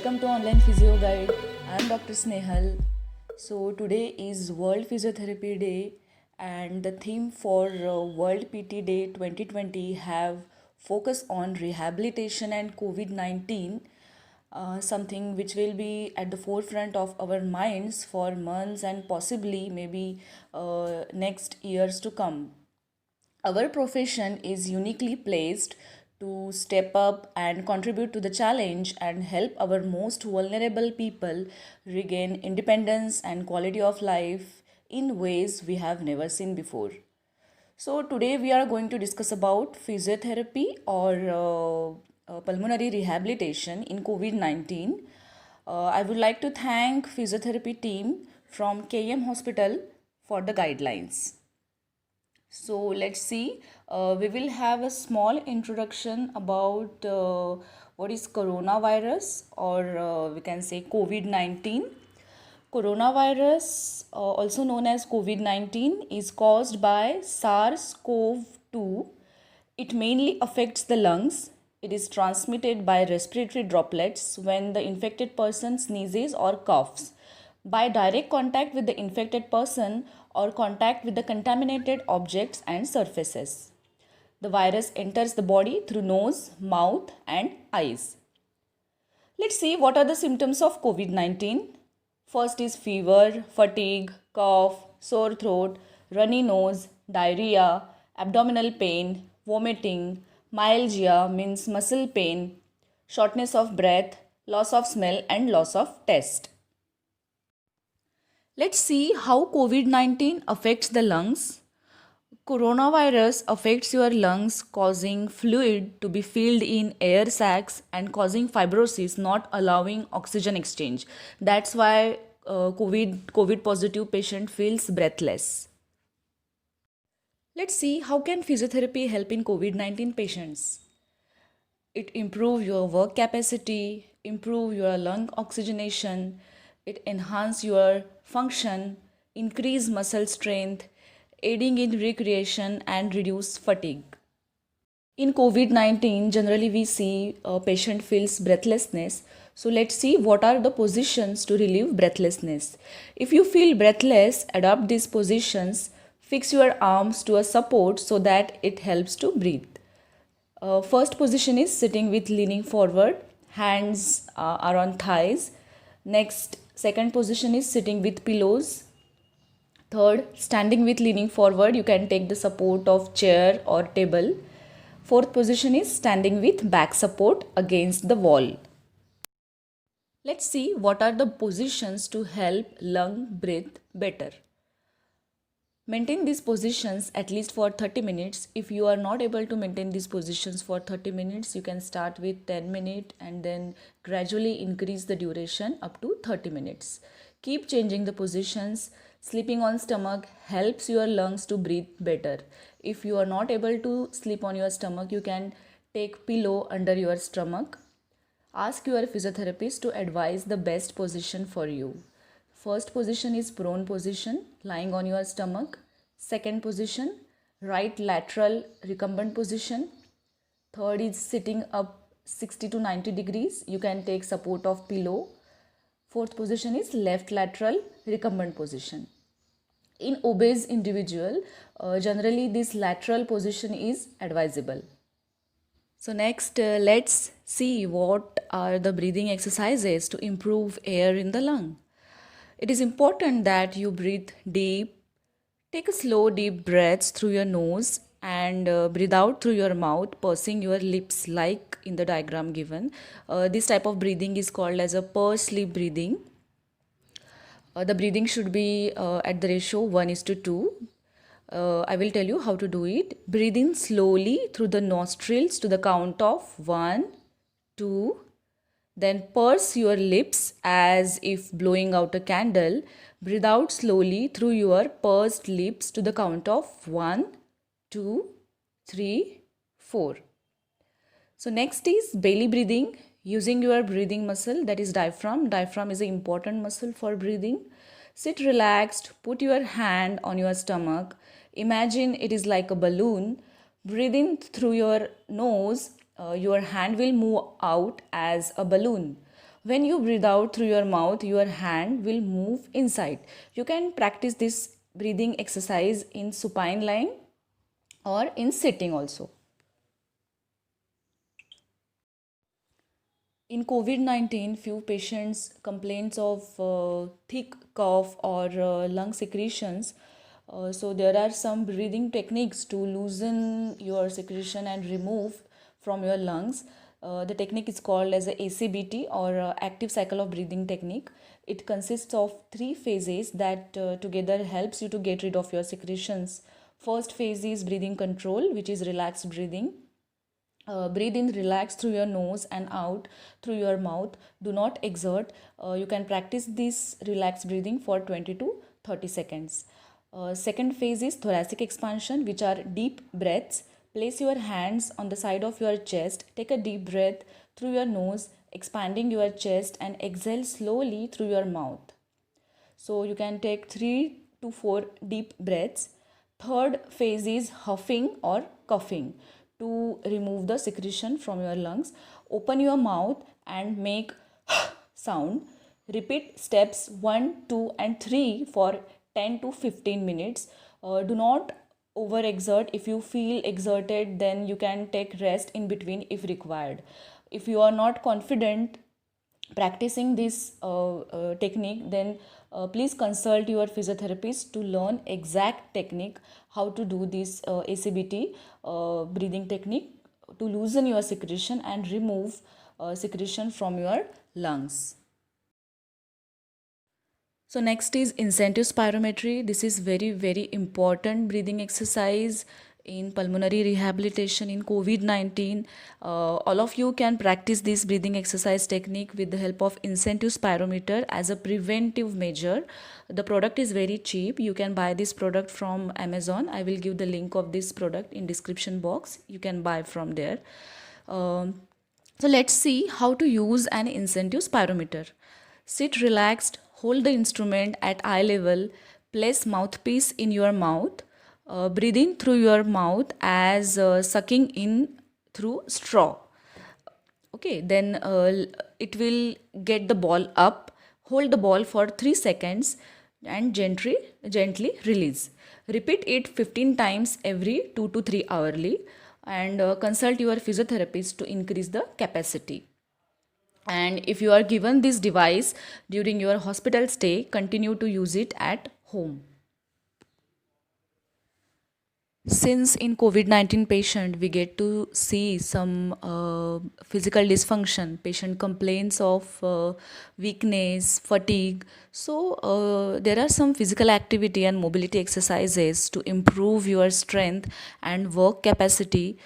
Welcome to Online Physio Guide. I am Dr. Snehal. So today is World Physiotherapy Day, and the theme for World PT Day 2020 have focus on rehabilitation and COVID-19, something which will be at the forefront of our minds for months and possibly maybe next years to come. Our profession is uniquely placed to step up and contribute to the challenge and help our most vulnerable people regain independence and quality of life in ways we have never seen before. So today we are going to discuss about physiotherapy or pulmonary rehabilitation in COVID-19. I would like to thank physiotherapy team from KM Hospital for the guidelines. So let's see. We will have a small introduction about what is coronavirus, or we can say COVID-19. Coronavirus, also known as COVID-19, is caused by SARS-CoV-2. It mainly affects the lungs. It is transmitted by respiratory droplets when the infected person sneezes or coughs, by direct contact with the infected person or contact with the contaminated objects and surfaces. The virus enters the body through nose, mouth, and eyes. Let's see what are the symptoms of COVID-19. First is fever, fatigue, cough, sore throat, runny nose, diarrhea, abdominal pain, vomiting, myalgia means muscle pain, shortness of breath, loss of smell, and loss of taste. Let's see how COVID-19 affects the lungs. Coronavirus affects your lungs, causing fluid to be filled in air sacs and causing fibrosis, not allowing oxygen exchange. That's why COVID positive patient feels breathless. Let's see how can physiotherapy help in COVID-19 patients. It improve your work capacity, improve your lung oxygenation, it enhance your function, increase muscle strength, aiding in recreation and reduce fatigue. In COVID-19, generally we see a patient feels breathlessness. So let's see what are the positions to relieve breathlessness. If you feel breathless, adopt these positions. Fix your arms to a support so that it helps to breathe. First position is sitting with leaning forward. Hands are on thighs. Next, second position is sitting with pillows. Third, standing with leaning forward. You can take the support of chair or table. Fourth position is standing with back support against the wall. Let's see what are the positions to help lung breathe better. Maintain these positions at least for 30 minutes. If you are not able to maintain these positions for 30 minutes, you can start with 10 minutes and then gradually increase the duration up to 30 minutes. Keep changing the positions. Sleeping on stomach helps your lungs to breathe better. If you are not able to sleep on your stomach, you can take pillow under your stomach. Ask your physiotherapist to advise the best position for you. First position is prone position, lying on your stomach. Second position, right lateral recumbent position. Third is sitting up 60 to 90 degrees. You can take support of pillow. Fourth position is left lateral recumbent position. In obese individual, generally this lateral position is advisable. So next, let's see what are the breathing exercises to improve air in the lung. It is important that you breathe deep. Take a slow deep breaths through your nose and breathe out through your mouth, pursing your lips like in the diagram given. This type of breathing is called as a pursed lip breathing. The breathing should be at the ratio 1:2. I will tell you how to do it. Breathe in slowly through the nostrils to the count of 1, 2. Then purse your lips as if blowing out a candle. Breathe out slowly through your pursed lips to the count of 1, 2, 3, 4. So next is belly breathing. Using your breathing muscle, that is diaphragm. Diaphragm is an important muscle for breathing. Sit relaxed. Put your hand on your stomach. Imagine it is like a balloon. Breathe in through your nose. Your hand will move out as a balloon. When you breathe out through your mouth, your hand will move inside. You can practice this breathing exercise in supine lying or in sitting also. In COVID-19, few patients complaints of thick cough or lung secretions. So there are some breathing techniques to loosen your secretion and remove from your lungs. The technique is called as a ACBT or active cycle of breathing technique. It consists of three phases that together helps you to get rid of your secretions. First phase is breathing control, which is relaxed breathing. Breathe in, relax through your nose and out through your mouth. Do not exert. You can practice this relaxed breathing for 20 to 30 seconds. Second phase is thoracic expansion, which are deep breaths. Place your hands on the side of your chest. Take a deep breath through your nose, expanding your chest, and exhale slowly through your mouth. So you can take 3 to 4 deep breaths. Third phase is huffing or coughing to remove the secretion from your lungs. Open your mouth and make sound. Repeat steps 1, 2, and 3 for 10 to 15 minutes. Do not overexert. If you feel exerted, then you can take rest in between if required. If you are not confident practicing this technique, then please consult your physiotherapist to learn exact technique how to do this ACBT breathing technique to loosen your secretion and remove secretion from your lungs. So next is incentive spirometry. This is very important breathing exercise in pulmonary rehabilitation in COVID-19. All of you can practice this breathing exercise technique with the help of incentive spirometer as a preventive measure. The product is very cheap. You can buy this product from Amazon. I will give the link of this product in description box. You can buy from there. So let's see how to use an incentive spirometer. Sit relaxed, hold the instrument at eye level, place mouthpiece in your mouth, breathe in through your mouth as sucking in through straw. Okay, then it will get the ball up. Hold the ball for 3 seconds and gently release. Repeat it 15 times every 2 to 3 hourly, and consult your physiotherapist to increase the capacity. And if you are given this device during your hospital stay, continue to use it at home. Since in COVID-19 patient we get to see some physical dysfunction, patient complains of weakness, fatigue. So there are some physical activity and mobility exercises to improve your strength and work capacity.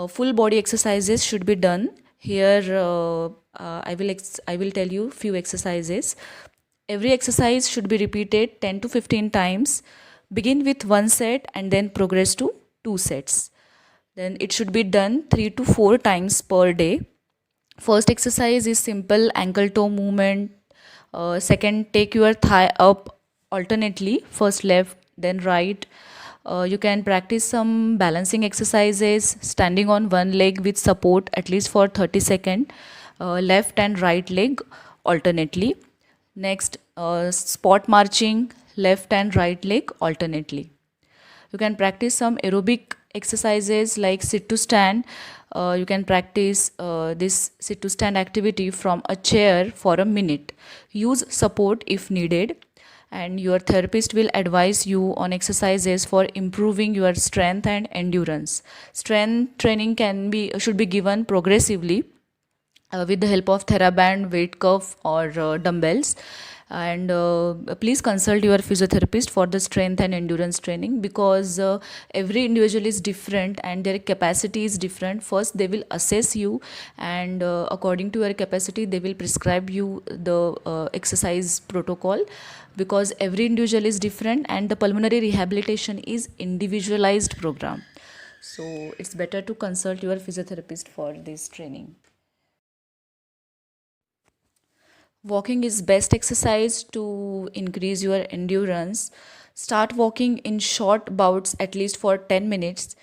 Full body exercises should be done. Here I will tell you few exercises. Every exercise should be repeated 10 to 15 times. Begin with one set and then progress to 2 sets. Then it should be done 3 to 4 times per day. First exercise is simple ankle toe movement. Second, take your thigh up alternately, first left, then right. You can practice some balancing exercises, standing on one leg with support at least for 30 seconds, left and right leg alternately. Next, spot marching, left and right leg alternately. You can practice some aerobic exercises like sit to stand. You can practice this sit to stand activity from a chair for a minute. Use support if needed, and your therapist will advise you on exercises for improving your strength and endurance. Strength training should be given progressively with the help of TheraBand, weight cuff, or dumbbells. And please consult your physiotherapist for the strength and endurance training, because every individual is different and their capacity is different. First they will assess you, and according to your capacity they will prescribe you the exercise protocol, because every individual is different and the pulmonary rehabilitation is individualized program. So it's better to consult your physiotherapist for this training. Walking is best exercise to increase your endurance. Start walking in short bouts at least for 10 minutes.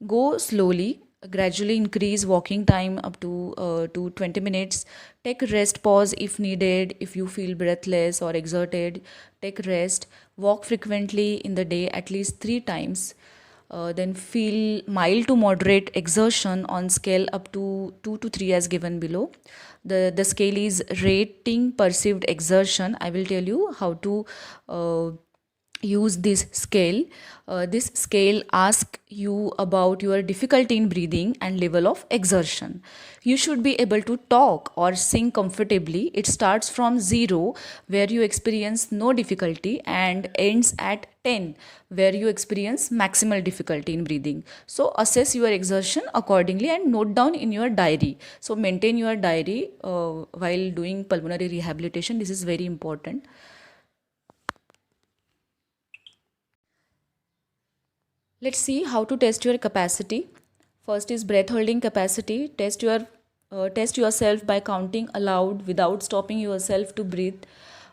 Go slowly. Gradually increase walking time up to 20 minutes. Take rest pause if needed. If you feel breathless or exerted, take rest. Walk frequently in the day, at least 3 times. Then feel mild to moderate exertion on scale up to 2 to 3 as given below. The scale is rating perceived exertion. I will tell you how to use this scale. This scale asks you about your difficulty in breathing and level of exertion. You should be able to talk or sing comfortably. It starts from 0, where you experience no difficulty, and ends at 10, where you experience maximal difficulty in breathing. So assess your exertion accordingly and note down in your diary. So maintain your diary while doing pulmonary rehabilitation. This is very important. Let's see how to test your capacity. First is breath holding capacity. Test yourself by counting aloud without stopping yourself to breathe,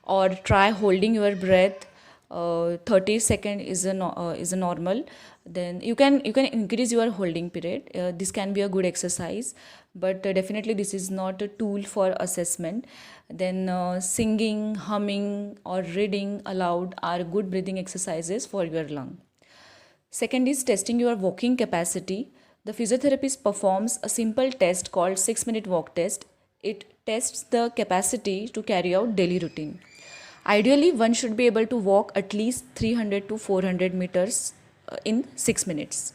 or try holding your breath. 30 second is a normal. Then you can increase your holding period. This can be a good exercise, but definitely this is not a tool for assessment. Then singing, humming, or reading aloud are good breathing exercises for your lung. Second is testing your walking capacity. The physiotherapist performs a simple test called 6-minute walk test. It tests the capacity to carry out daily routine. Ideally, one should be able to walk at least 300 to 400 meters in 6 minutes.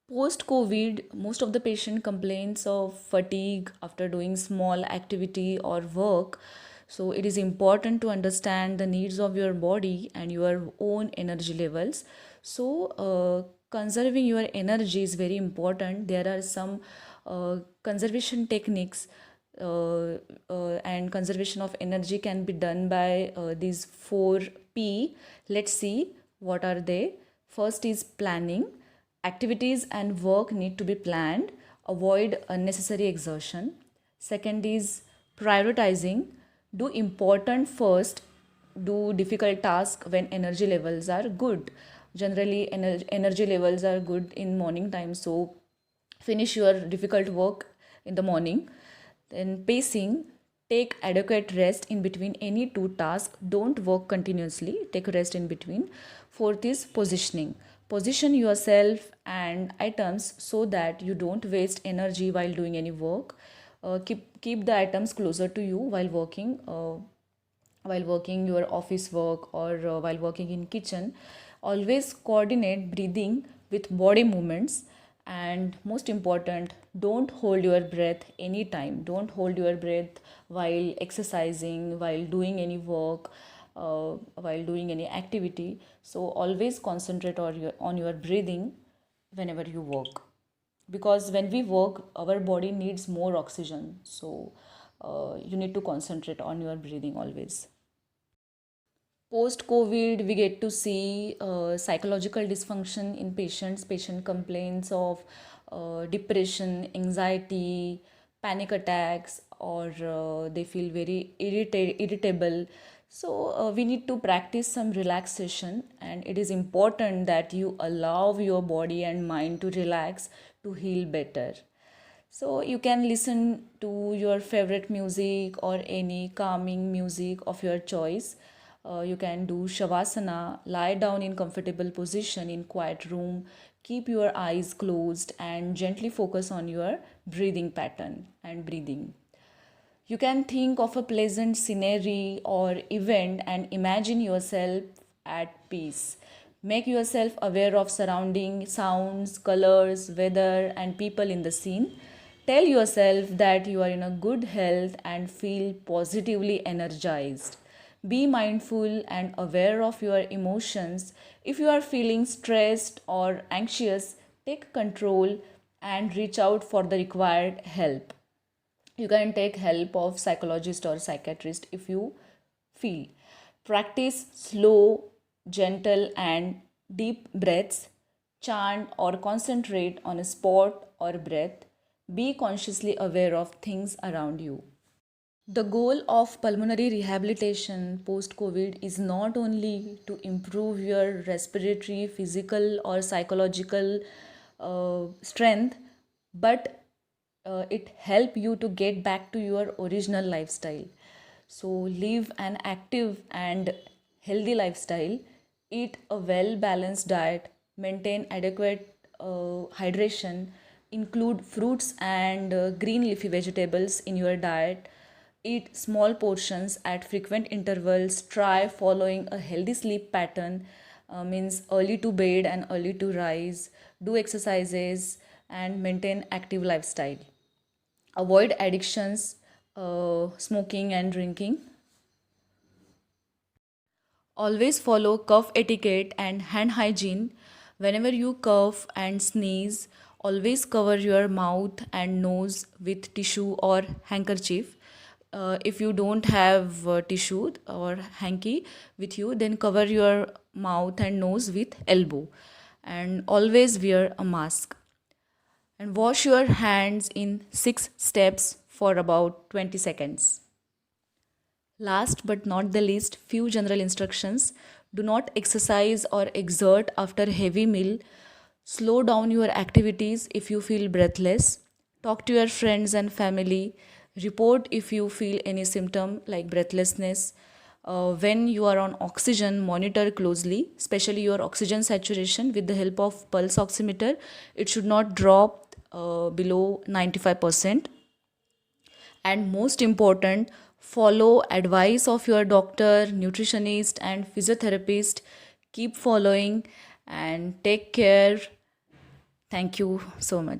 Post COVID, most of the patient complains of fatigue after doing small activity or work. So it is important to understand the needs of your body and your own energy levels. So conserving your energy is very important. There are some conservation techniques, and conservation of energy can be done by these 4P. Let's see what are they. First is planning. Activities and work need to be planned. Avoid unnecessary exertion. Second is prioritizing. Do important first. Do difficult tasks when energy levels are good. Generally, energy levels are good in morning time, so finish your difficult work in the morning. Then pacing. Take adequate rest in between any two tasks. Don't work continuously. Take rest in between. Fourth is positioning. Position yourself and items so that you don't waste energy while doing any work. Keep the items closer to you while working your office work, or while working in kitchen. Always coordinate breathing with body movements. And most important, don't hold your breath anytime. Don't hold your breath while exercising, while doing any work, while doing any activity. So always concentrate on your breathing whenever you work, because when we work our body needs more oxygen. So you need to concentrate on your breathing always. Post COVID, we get to see psychological dysfunction in patients. Patient complaints of depression, anxiety, panic attacks, or they feel very irritable. So we need to practice some relaxation, and it is important that you allow your body and mind to relax to heal better. So you can listen to your favorite music or any calming music of your choice. You can do shavasana, lie down in comfortable position in quiet room, keep your eyes closed and gently focus on your breathing pattern and breathing. You can think of a pleasant scenery or event and imagine yourself at peace. Make yourself aware of surrounding sounds, colors, weather, and people in the scene. Tell yourself that you are in a good health and feel positively energized. Be mindful and aware of your emotions. If you are feeling stressed or anxious, take control and reach out for the required help. You can take help of psychologist or psychiatrist if you feel. Practice slow, gentle and deep breaths. Chant or concentrate on a spot or breath. Be consciously aware of things around you. The goal of pulmonary rehabilitation post COVID is not only to improve your respiratory, physical, or psychological strength, but it help you to get back to your original lifestyle. So live an active and healthy lifestyle, eat a well balanced diet, maintain adequate hydration, include fruits and green leafy vegetables in your diet, eat small portions at frequent intervals, try following a healthy sleep pattern, means early to bed and early to rise, do exercises and maintain active lifestyle. Avoid addictions, smoking and drinking. Always follow cough etiquette and hand hygiene. Whenever you cough and sneeze, always cover your mouth and nose with tissue or handkerchief. If you don't have tissue or hanky with you, then cover your mouth and nose with elbow. And always wear a mask. And wash your hands in 6 steps for about 20 seconds. Last but not the least, few general instructions. Do not exercise or exert after heavy meal. Slow down your activities if you feel breathless. Talk to your friends and family. Report if you feel any symptom like breathlessness. When you are on oxygen, monitor closely, especially your oxygen saturation with the help of pulse oximeter. It should not drop below 95%. And most important, follow advice of your doctor, nutritionist and physiotherapist. Keep following and take care. Thank you so much.